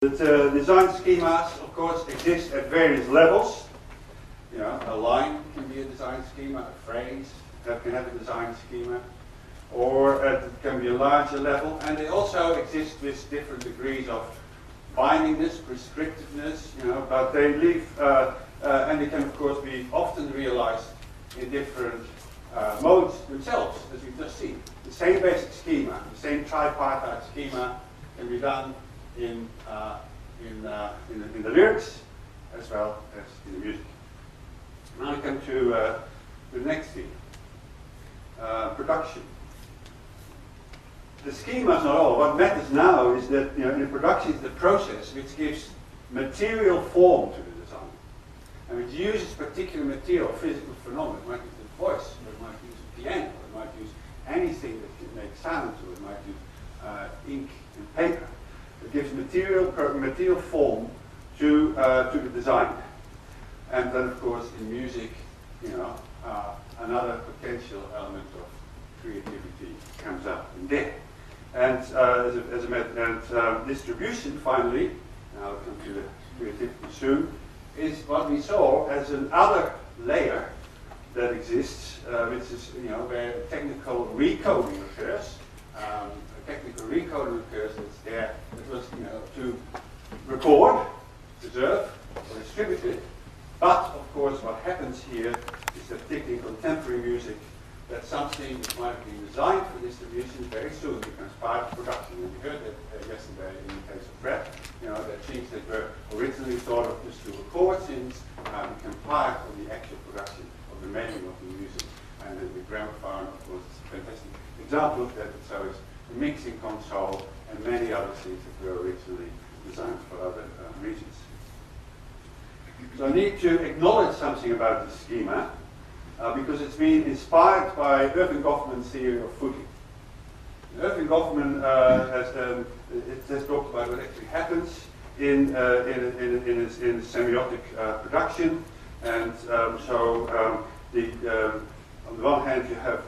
The design schemas, of course, exist at various levels. You know, a line can be a design schema, a phrase that can have a design schema, or it can be a larger level, and they also exist with different degrees of bindingness, prescriptiveness, you know, but they leave, and they can of course be often realized in different modes themselves, as we've just seen. The same basic schema, the same tripartite schema can be done in the lyrics as well as in the music. Now we come to the next thing, production. The schema is not all. What matters now is that, you know, in production is the process which gives material form to the design, and which uses particular material, physical phenomena. It might use the voice, or it might use a piano, or it might use anything that can make sound to it. It might use ink and paper. It gives material form to the design. And then, of course, in music, you know, another potential element of creativity comes up in there. And distribution, finally, and I'll come to the creativity soon, is what we saw as another layer that exists, which is, you know, where technical recoding occurs. Technical recoding occurs that's there. It was, you know, to record, preserve, or distribute it. But of course, what happens here is that particularly in contemporary music, that something that might have been designed for distribution very soon becomes part of production. And we heard that yesterday in the case of rap. You know, that things that were originally thought of just to record things become part of the actual production of the making of the music. And the gramophone, of course, is a fantastic example of that. So it's the mixing console and many other things that were originally designed for other regions. So I need to acknowledge something about the schema because it's been inspired by Irving Goffman's theory of footing. Irving Goffman has talked about what actually happens in semiotic production, and on the one hand, you have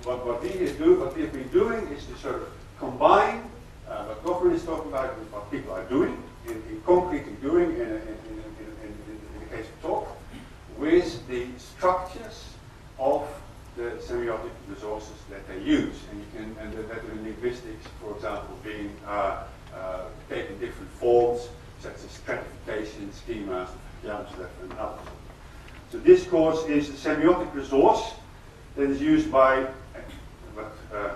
what we have been doing is to sort of combine what Goffman is talking about with what people are doing, in concretely doing in the case of talk, with the structures of the semiotic resources that they use, and that in linguistics, for example, being taking different forms such as stratification, schemas, and others. So discourse is a semiotic resource that is used by what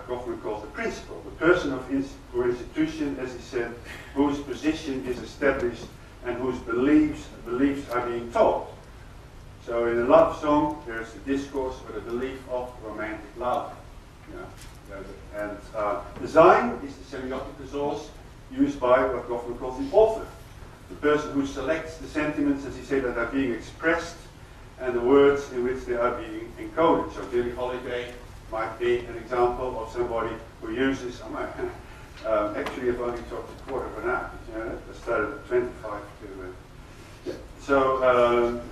Goffman calls the principal, the person or institution, as he said, whose position is established and whose beliefs are being taught. So in a love song, there's the discourse or the belief of romantic love. And design is the semiotic resource used by what Goffman calls the author, the person who selects the sentiments, as he said, that are being expressed and the words in which they are being encoded. So Billie Holiday might be an example of somebody who uses, actually I've only talked a quarter of an hour, you know, I started at 25 to, So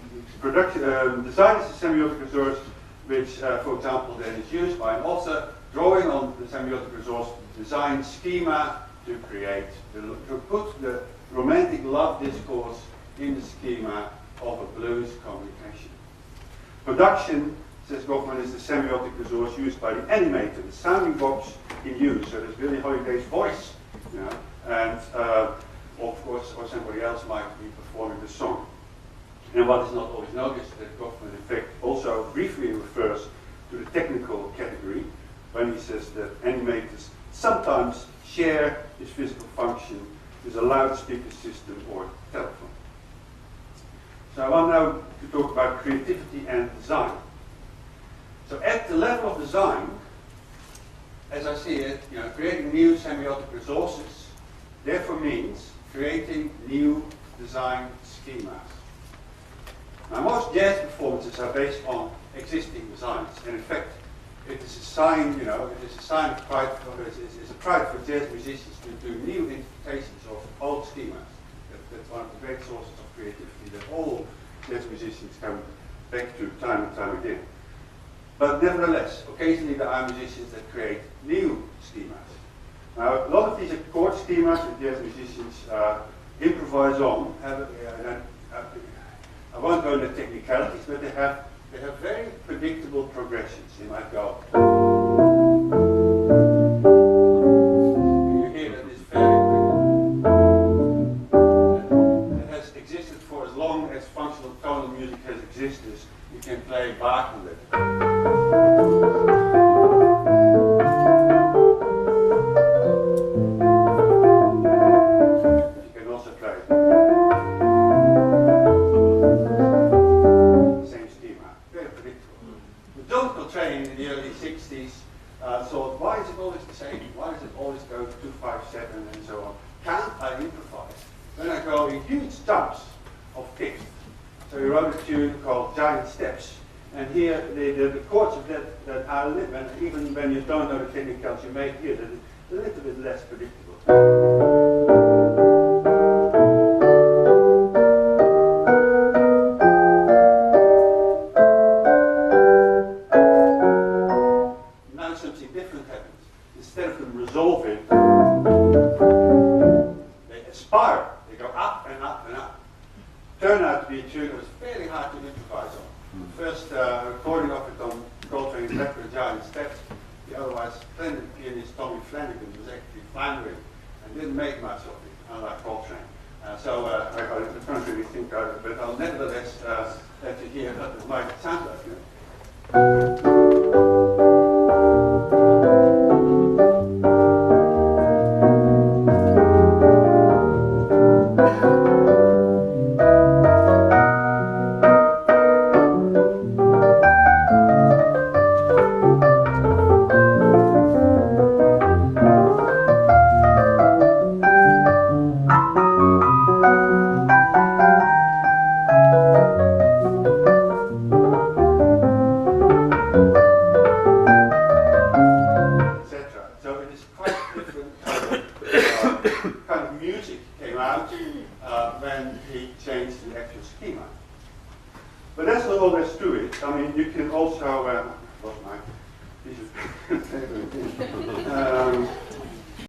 design is a semiotic resource which, for example, then is used by an author drawing on the semiotic resource design schema to put the romantic love discourse in the schema of a blues communication. Production, says Goffman, is the semiotic resource used by the animator, the sounding box in use. So there's Billie Holiday's voice, you know, and of course, or somebody else might be performing the song. And what is not always noticed, that Goffman in fact also briefly refers to the technical category when he says that animators sometimes share this physical function with a loudspeaker system or telephone. So I want now to talk about creativity and design. So at the level of design, as I see it, you know, creating new semiotic resources therefore means creating new design schemas. Now, most jazz performances are based on existing designs, and in fact, it is a sign, you know, it is a sign of pride. It's a pride for jazz musicians to do new interpretations of old schemas. That's one of the great sources of creativity that all jazz musicians come back to time and time again. But nevertheless, occasionally there are musicians that create new schemas. Now, a lot of these chord schemas that jazz musicians improvise on I won't go into technicalities, but they have very predictable progressions. They might go. You hear that it's very predictable. It has existed for as long as functional tonal music has existed. You can play Bach with it. You can also play the same schema. Very predictable. The John Coltrane in the early 60s thought, why is it always the same? Why does it always go 2-5-7 and so on? Can't I improvise? Then I go in huge jumps of fifth. So he wrote a tune called Giant Steps. And here, the chords of that are, even when you don't know the technicals, you may hear that it's a little bit less predictable. Now something different happens. Instead of them resolving, they aspire. They go up and up and up. Turned out to be a tune that was fairly hard to improvise on. First recording of it on Coltrane's record, Giant Steps. The otherwise splendid pianist Tommy Flanagan was actually floundering and didn't make much of it, unlike Coltrane. So I don't really think of it, but I'll nevertheless let you hear what it might sound like.